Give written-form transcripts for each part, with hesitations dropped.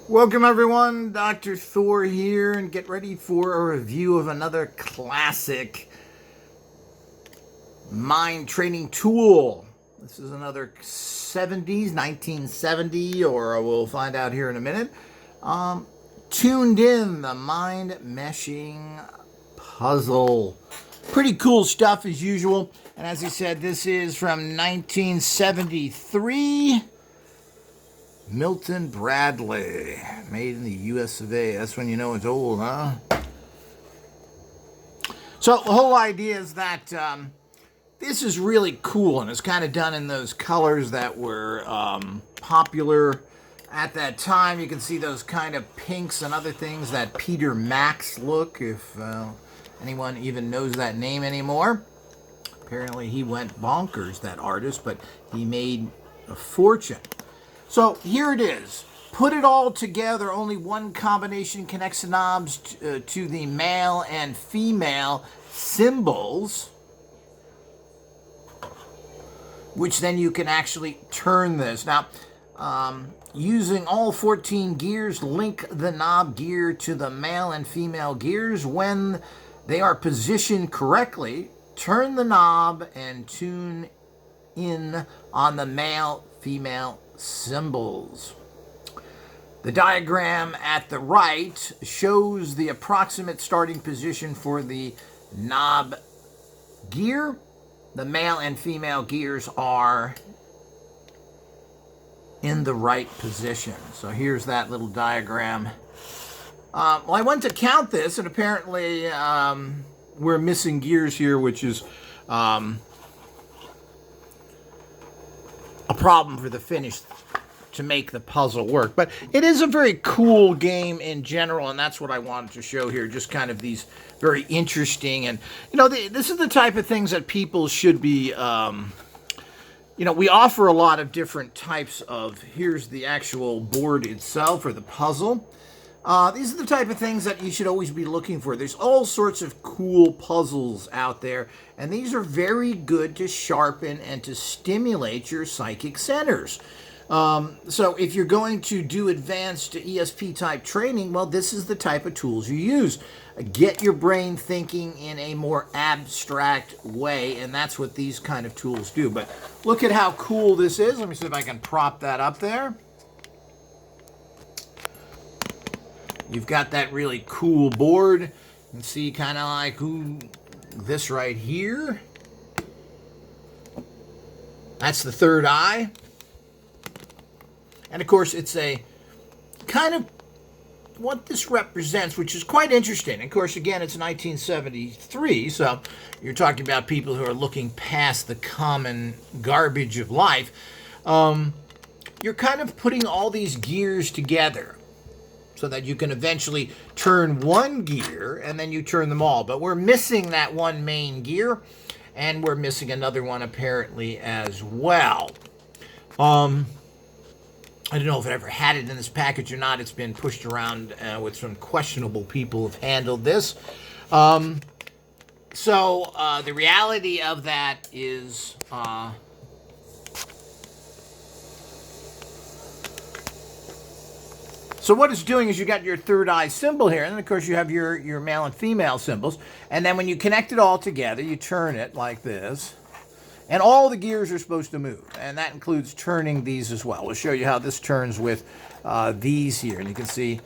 Welcome everyone, Dr. Thor here, and get ready for a review of another classic mind training tool. This is another 70s, 1970, or we'll find out here in a minute. Tuned in, the mind meshing puzzle. Pretty cool stuff as usual. And as he said, this is from 1973. Milton Bradley, made in the US of A. That's when you know it's old, huh? So the whole idea is that this is really cool, and it's kind of done in those colors that were popular at that time. You can see those kind of pinks and other things, that Peter Max look, if anyone even knows that name anymore. Apparently he went bonkers, that artist, but he made a fortune. So here it is. Put it all together. Only one combination connects the knobs to the male and female symbols, which then you can actually turn this. Now, using all 14 gears, link the knob gear to the male and female gears. When they are positioned correctly, turn the knob and tune in on the male-female symbols. The diagram at the right shows the approximate starting position for the knob gear. The male and female gears are in the right position. So here's that little diagram. Well, I went to count this, and apparently we're missing gears here, which is a problem for the finish to make the puzzle work. But it is a very cool game in general, and that's what I wanted to show here, just kind of these very interesting, and this is the type of things that people should be we offer a lot of different types of, here's the actual board itself, or the puzzle. These are the type of things that you should always be looking for. There's all sorts of cool puzzles out there, and these are very good to sharpen and to stimulate your psychic centers. So if you're going to do advanced ESP type training, well, this is the type of tools you use. Get your brain thinking in a more abstract way, and that's what these kind of tools do. But look at how cool this is. Let me see if I can prop that up there. You've got that really cool board. You can see kind of like this right here. That's the third eye. And of course, it's a kind of what this represents, which is quite interesting. Of course, again, it's 1973, so you're talking about people who are looking past the common garbage of life. You're kind of putting all these gears together so that you can eventually turn one gear, and then you turn them all. But we're missing that one main gear, and we're missing another one apparently as well. I don't know if it ever had it in this package or not. It's been pushed around with some questionable people have handled this. The reality of that is so what it's doing is you got your third eye symbol here, and then of course you have your male and female symbols, and then when you connect it all together, you turn it like this, and all the gears are supposed to move, and that includes turning these as well. We'll show you how this turns with these here, and you can see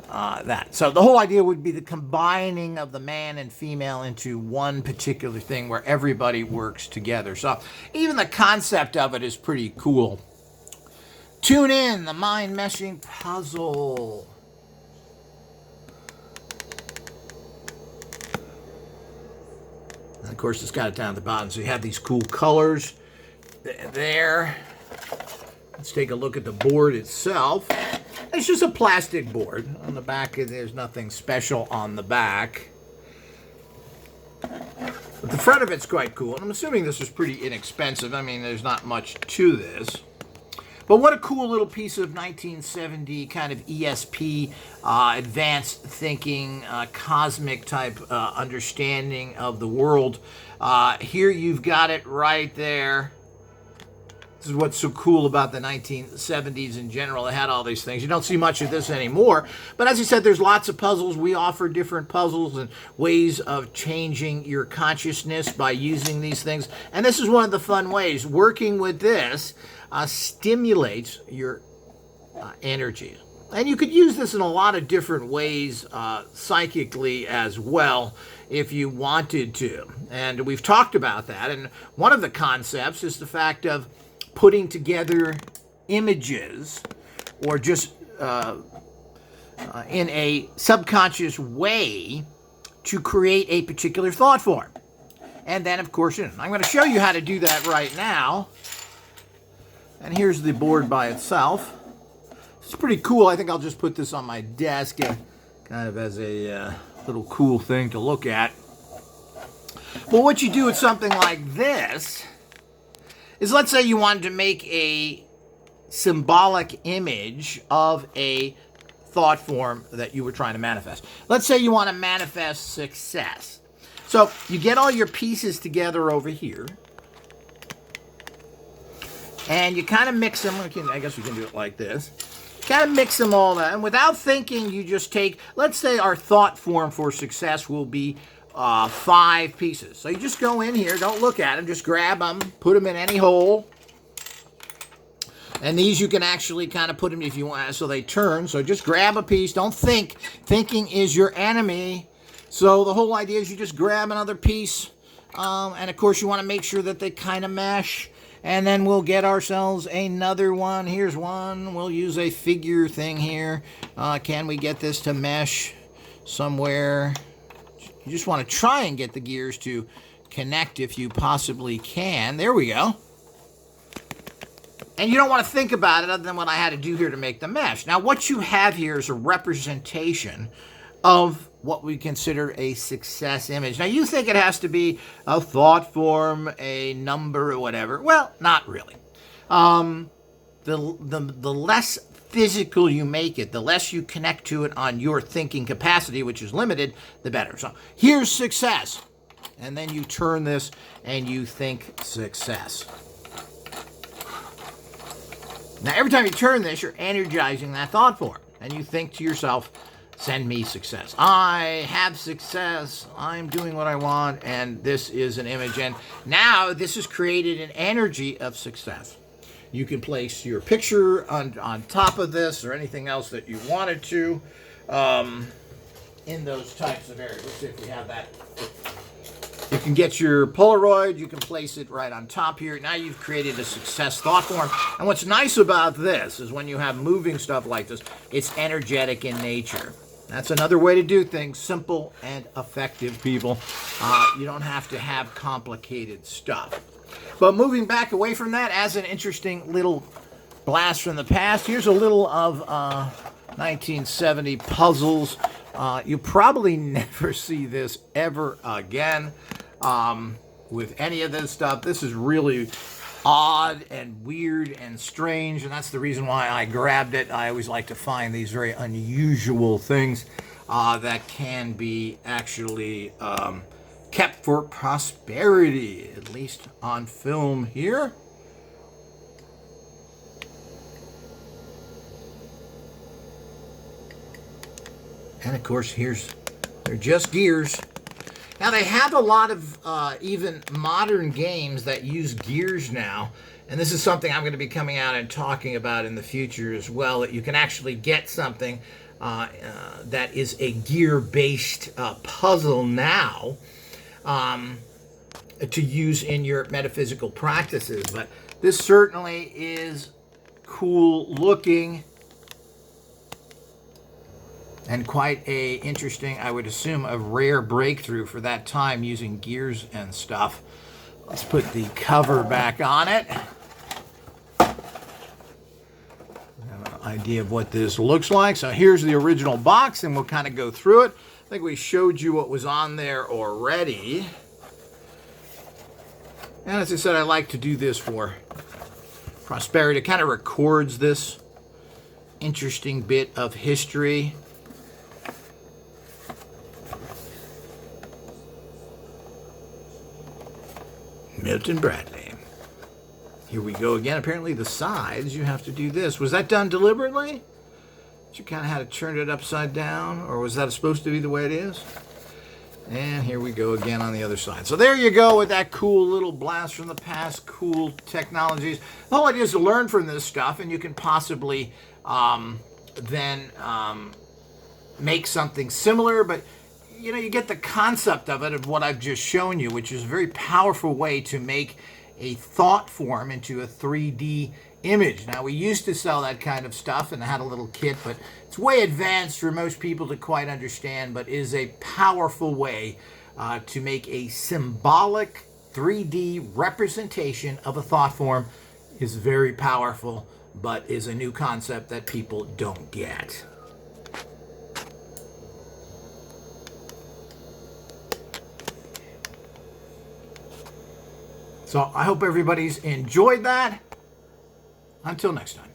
that. So the whole idea would be the combining of the man and female into one particular thing where everybody works together. So even the concept of it is pretty cool. Tune in, the mind meshing puzzle. And of course, it's got it down at the bottom, so you have these cool colors there. Let's take a look at the board itself. It's just a plastic board. On the back, there's nothing special on the back. But the front of it's quite cool, and I'm assuming this is pretty inexpensive. I mean, there's not much to this. But what a cool little piece of 1970 kind of ESP, advanced thinking, cosmic type understanding of the world. Here you've got it right there. This is what's so cool about the 1970s in general. It had all these things. You don't see much of this anymore. But as I said, there's lots of puzzles. We offer different puzzles and ways of changing your consciousness by using these things. And this is one of the fun ways. Working with this stimulates your energy. And you could use this in a lot of different ways psychically as well if you wanted to. And we've talked about that. And one of the concepts is the fact of putting together images or just in a subconscious way to create a particular thought form. And then, of course, I'm going to show you how to do that right now. And here's the board by itself. It's pretty cool. I think I'll just put this on my desk kind of as a little cool thing to look at. Well, what you do with something like this is, let's say you wanted to make a symbolic image of a thought form that you were trying to manifest. Let's say you want to manifest success. So you get all your pieces together over here, and you kind of mix them. I guess we can do it like this. Kind of mix them all up, and without thinking, you just take, let's say our thought form for success will be 5 pieces. So you just go in here, don't look at them, just grab them, put them in any hole. And these you can actually kind of put them if you want, so they turn. So just grab a piece, don't think. Thinking is your enemy. So the whole idea is you just grab another piece, and of course you want to make sure that they kind of mesh. And then we'll get ourselves another one. Here's one. We'll use a figure thing here. Can we get this to mesh somewhere? You just want to try and get the gears to connect if you possibly can. There we go. And you don't want to think about it other than what I had to do here to make the mesh. Now, what you have here is a representation of what we consider a success image. Now, you think it has to be a thought form, a number, or whatever. Well, not really. The less physical you make it, the less you connect to it on your thinking capacity, which is limited, the better. So here's success. And then you turn this and you think success. Now, every time you turn this, you're energizing that thought form. And you think to yourself, send me success. I have success. I'm doing what I want. And this is an image. And now this has created an energy of success. You can place your picture on top of this or anything else that you wanted to in those types of areas. Let's see if we have that. You can get your Polaroid. You can place it right on top here. Now you've created a success thought form. And what's nice about this is when you have moving stuff like this, it's energetic in nature. That's another way to do things. Simple and effective, people. You don't have to have complicated stuff. But moving back away from that, as an interesting little blast from the past, here's a little of 1970 puzzles. You'll probably never see this ever again with any of this stuff. This is really odd and weird and strange, and that's the reason why I grabbed it. I always like to find these very unusual things that can be actually kept for prosperity, at least on film here. And of course, they're just gears. Now they have a lot of even modern games that use gears now. And this is something I'm going to be coming out and talking about in the future as well, that you can actually get something that is a gear-based puzzle now to use in your metaphysical practices. But this certainly is cool looking and quite a interesting, I would assume, a rare breakthrough for that time using gears and stuff. Let's put the cover back on it. Have an idea of what this looks like. So here's the original box, and we'll kind of go through it. I think we showed you what was on there already. And as I said, I like to do this for prosperity. It kind of records this interesting bit of history. Milton Bradley. Here we go again. Apparently the sides, you have to do this. Was that done deliberately? You kind of had to turn it upside down? Or was that supposed to be the way it is? And here we go again on the other side. So there you go with that cool little blast from the past, cool technologies. The whole idea is to learn from this stuff, and you can possibly then make something similar, but you get the concept of it, of what I've just shown you, which is a very powerful way to make a thought form into a 3D image. Now, we used to sell that kind of stuff and had a little kit, but it's way advanced for most people to quite understand, but is a powerful way to make a symbolic 3D representation of a thought form. Is very powerful, but is a new concept that people don't get. So I hope everybody's enjoyed that. Until next time.